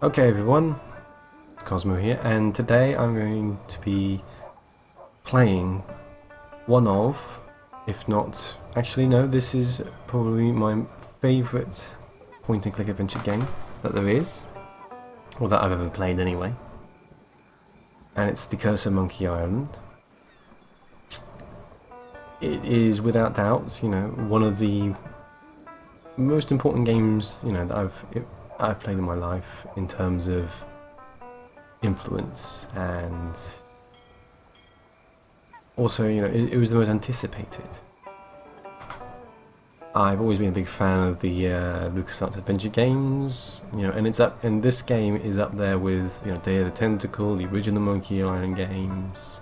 Okay everyone, it's Cosmo here, and today I'm going to be playing one of, if not, actually no, this is probably my favourite point and click adventure game that there is, or that I've ever played anyway, and it's The Curse of Monkey Island. It is without doubt, one of the most important games, that I've played in my life in terms of influence, and also, it was the most anticipated. I've always been a big fan of the LucasArts adventure games, and this game is up there with, Day of the Tentacle, the original Monkey Island games,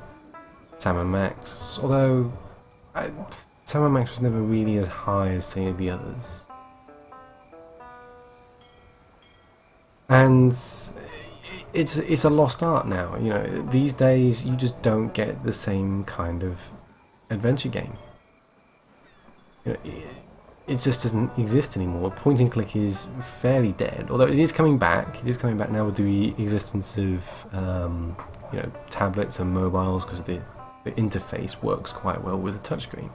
Sam & Max, although Sam & Max was never really as high as, say, the others. And it's a lost art now. These days you just don't get the same kind of adventure game. It just doesn't exist anymore. Point and click is fairly dead, although it is coming back. It is coming back now with the existence of tablets and mobiles, because the interface works quite well with a touchscreen.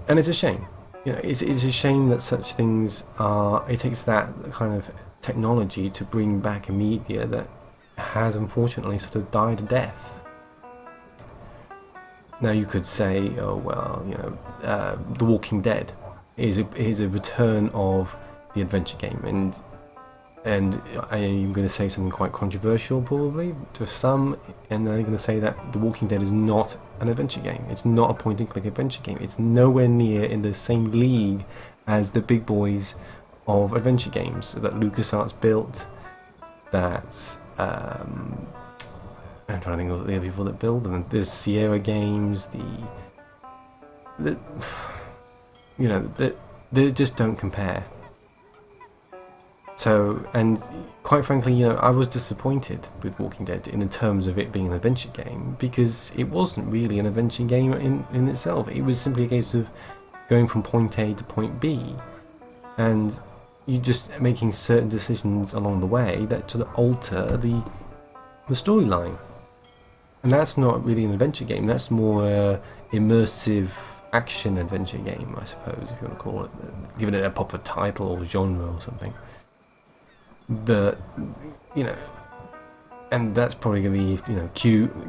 And it's a shame. It's a shame that such things are. It takes that kind of technology to bring back a media that has unfortunately sort of died a death. Now you could say, oh well, The Walking Dead is a return of the adventure game, and I'm going to say something quite controversial probably to some, and they're going to say that The Walking Dead is not an adventure game. It's not a point and click adventure game. It's nowhere near in the same league as the big boys of adventure games that LucasArts built, that I'm trying to think of the other people that build them. There's Sierra Games, they just don't compare. So, and quite frankly, I was disappointed with Walking Dead in terms of it being an adventure game, because it wasn't really an adventure game in itself. It was simply a case of going from point A to point B, and you just making certain decisions along the way that sort of alter the storyline. And that's not really an adventure game. That's more immersive action adventure game, I suppose, if you want to call it, giving it a proper title or genre or something. But and that's probably going to be,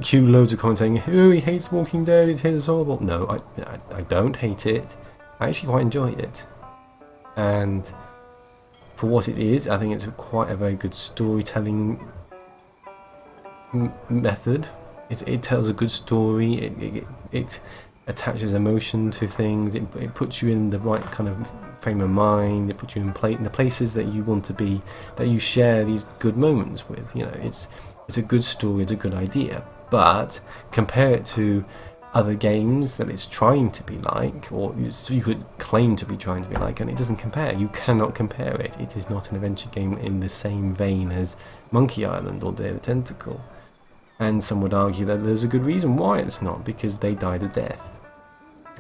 cue loads of comments saying, oh, he hates Walking Dead, it's horrible. No, I don't hate it. I actually quite enjoy it, and for what it is, I think it's quite a very good storytelling method. It tells a good story. It attaches emotion to things. It puts you in the right kind of frame of mind. It puts you in the places that you want to be, that you share these good moments with. It's a good story, it's a good idea. But compare it to other games that it's trying to be like, or you could claim to be trying to be like, and it doesn't compare. You cannot compare it. It is not an adventure game in the same vein as Monkey Island or Day of the Tentacle. And some would argue that there's a good reason why it's not, because they died a death.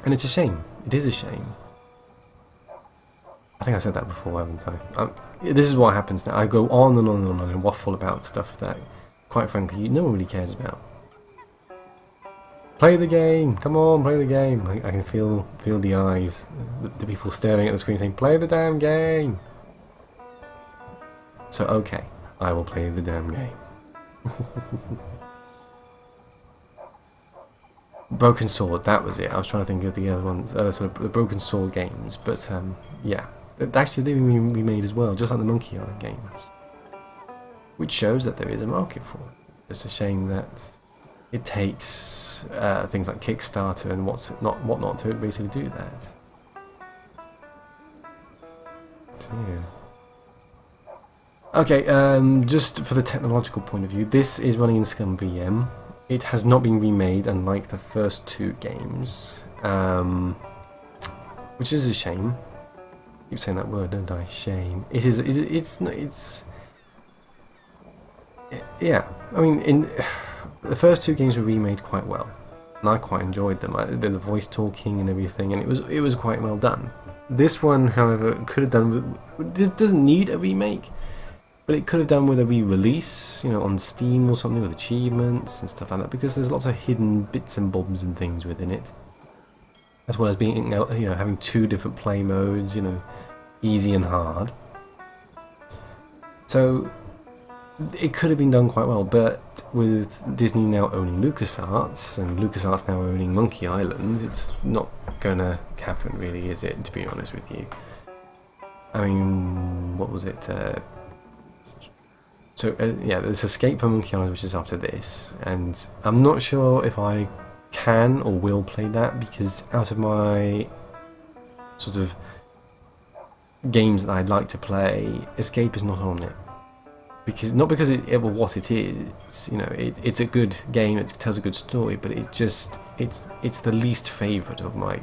And it's a shame. It is a shame. I think I said that before, haven't I? This is what happens now. I go on and on and on and waffle about stuff that, quite frankly, no one really cares about. Play the game! Come on, play the game! I can feel the eyes, the people staring at the screen saying, play the damn game! So, okay, I will play the damn game. Broken Sword, that was it. I was trying to think of the other ones, sort of the Broken Sword games, but yeah. Actually, they've been remade as well, just like the Monkey Island games. Which shows that there is a market for it. It's a shame that it takes things like Kickstarter and whatnot to basically do that. So, yeah. Okay, just for the technological point of view, this is running in ScumVM. It has not been remade, unlike the first two games, which is a shame. I keep saying that word, don't I? Shame. It is. It's. Yeah. I mean, the first two games were remade quite well, and I quite enjoyed them. I did the voice talking and everything, and it was quite well done. This one, however, could have done. It doesn't need a remake. but it could have done with a re-release, you know, on Steam or something with achievements and stuff like that, because there's lots of hidden bits and bobs and things within it, as well as being, you know, having 2 different play modes, you know, easy and hard. So it could have been done quite well, but with Disney now owning LucasArts and LucasArts now owning Monkey Island, it's not gonna happen, really, is it? To be honest with you, I mean, what was it? Yeah, there's Escape from Monkey Island, which is after this, and I'm not sure if I can or will play that, because out of my sort of games that I'd like to play, Escape is not on it. Not because of what it is, you know, it's a good game, it tells a good story, but it's the least favourite of my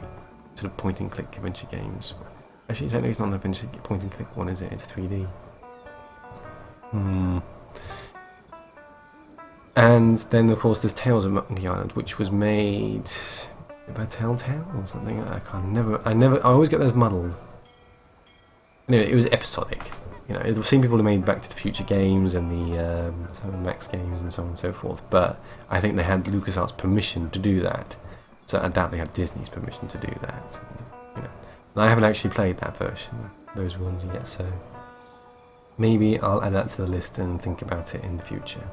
sort of point and click adventure games. Actually, technically it's not an adventure point and click one, is it? It's 3D. And then of course there's Tales of Monkey Island, which was made by Telltale or something. I always get those muddled. Anyway, it was episodic. You know, I've seen people who made Back to the Future games and the Max games and so on and so forth, but I think they had LucasArts' permission to do that. So I doubt they had Disney's permission to do that. You know, and I haven't actually played that version, those ones yet, so maybe I'll add that to the list and think about it in the future.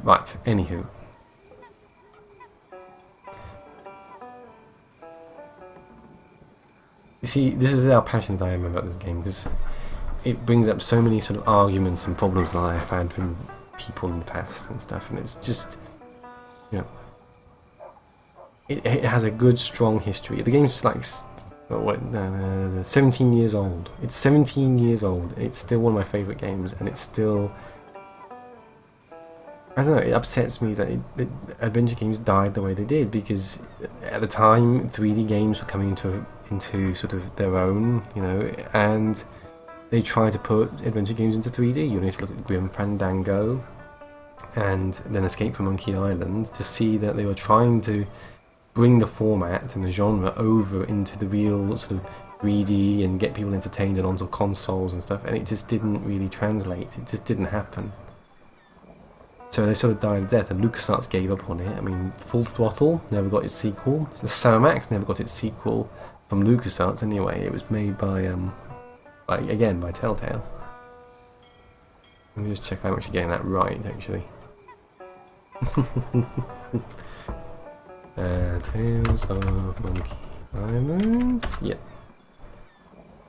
Right, anywho. You see, this is how passionate I am about this game, because it brings up so many sort of arguments and problems that I've had from people in the past and stuff, and it's just, you know, it has a good, strong history. The game's like 17 years old. It's 17 years old, and it's still one of my favourite games, and it's still, I don't know, it upsets me that adventure games died the way they did, because at the time 3D games were coming into sort of their own, you know, and they tried to put adventure games into 3D. You need to look at Grim Fandango and then Escape from Monkey Island to see that they were trying to bring the format and the genre over into the real sort of 3D and get people entertained and onto consoles and stuff, and it just didn't really translate. It just didn't happen. So they sort of died a death, and LucasArts gave up on it. I mean, Full Throttle never got its sequel. The Sam Max never got its sequel from LucasArts anyway. It was made by Telltale. Let me just check if I'm actually getting that right, actually. Tales of Monkey Island. Yep.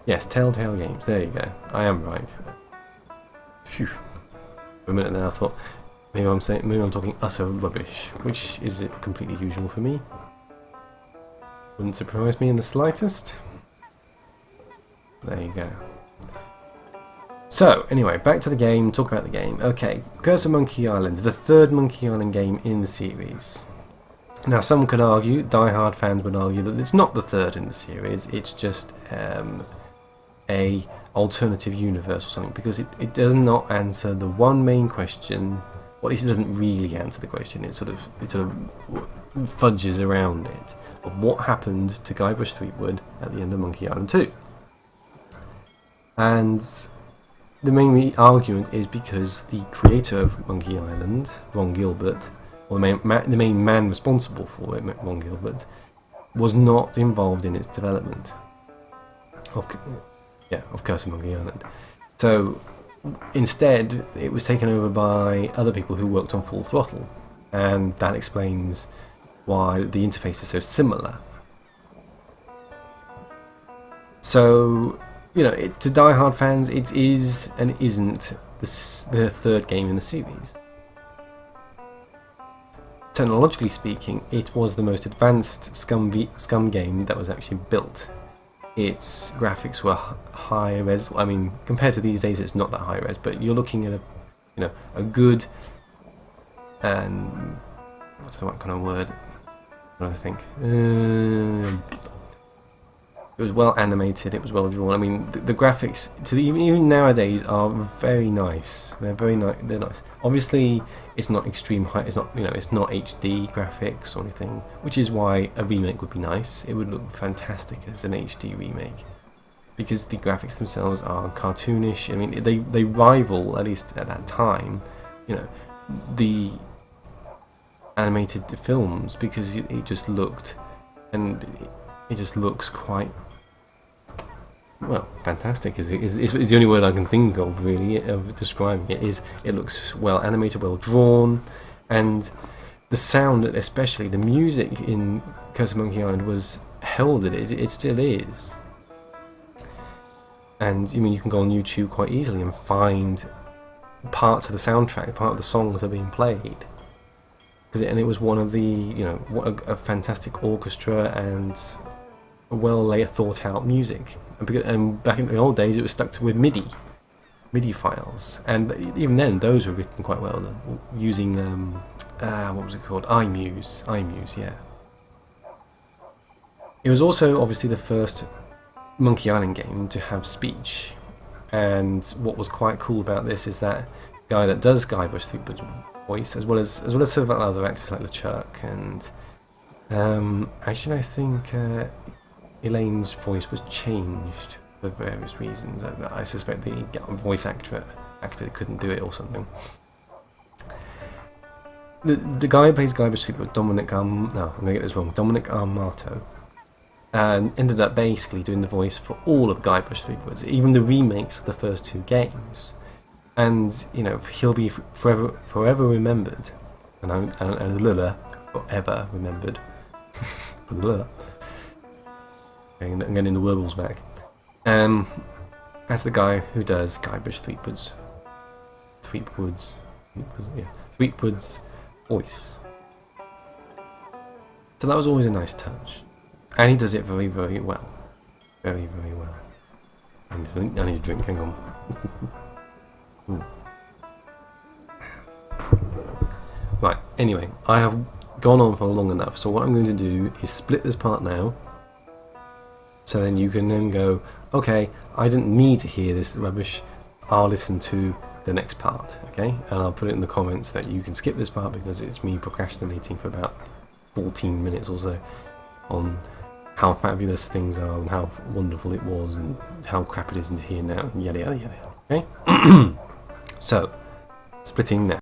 Yes, Telltale Games. There you go. I am right. Phew. For a minute there, I thought maybe I'm talking utter rubbish, which is completely usual for me. Wouldn't surprise me in the slightest. There you go. So, anyway, back to the game, talk about the game. Okay, Curse of Monkey Island, the 3rd Monkey Island game in the series. Now, some could argue, die-hard fans would argue, that it's not the 3rd in the series, it's just a alternative universe or something, because it does not answer the one main question. Well, at least it doesn't really answer the question, it sort of fudges around it, of what happened to Guybrush Threepwood at the end of Monkey Island 2. And the main argument is because the creator of Monkey Island, Ron Gilbert, or the main man responsible for it, Ron Gilbert, was not involved in its development of Curse of Monkey Island. So instead, it was taken over by other people who worked on Full Throttle, and that explains why the interface is so similar. So, you know, to die-hard fans, it is and isn't the 3rd game in the series. Technologically speaking, it was the most advanced Scum game that was actually built. Its graphics were high res. I mean, compared to these days, it's not that high res, but you're looking at a good, and what's the right kind of word? What do I think? It was well animated. It was well drawn. I mean, the graphics even nowadays are very nice. They're very nice. They're nice. Obviously, it's not extreme high. It's not it's not HD graphics or anything, which is why a remake would be nice. It would look fantastic as an HD remake, because the graphics themselves are cartoonish. I mean, they rival, at least at that time, you know, the animated films, because it just looked, and it just looks quite, well, fantastic is the only word I can think of, really, of describing it. Is it looks well animated, well drawn, and the sound, especially the music in Curse of Monkey Island, was held at it. It still is. And I mean, you can go on YouTube quite easily and find parts of the soundtrack, part of the songs that are being played. And it was one of the, you know, what a fantastic orchestra and a well thought out music. And back in the old days, it was stuck with MIDI files, and even then, those were written quite well using what was it called? iMuse, yeah. It was also obviously the first Monkey Island game to have speech, and what was quite cool about this is that the guy that does Guybrush Threepwood's voice, as well as several other actors like LeChuck, and actually I think Elaine's voice was changed for various reasons. I suspect the voice actor couldn't do it or something. The guy who plays Guybrush Threepwood, Dominic Armato, ended up basically doing the voice for all of Guybrush Threepwood's, even the remakes of the first two games. And you know, he'll be forever remembered, and forever remembered. I'm getting the warbles back. As the guy who does Guybrush Threepwood's voice. So that was always a nice touch, and he does it very, very well. Very, very well. I need a drink. Hang on. Right. Anyway, I have gone on for long enough. So what I'm going to do is split this part now. So then you can then go, okay, I didn't need to hear this rubbish, I'll listen to the next part, okay? And I'll put it in the comments that you can skip this part because it's me procrastinating for about 14 minutes or so on how fabulous things are and how wonderful it was and how crap it is in here now, and yada yada yada, okay? So, splitting now.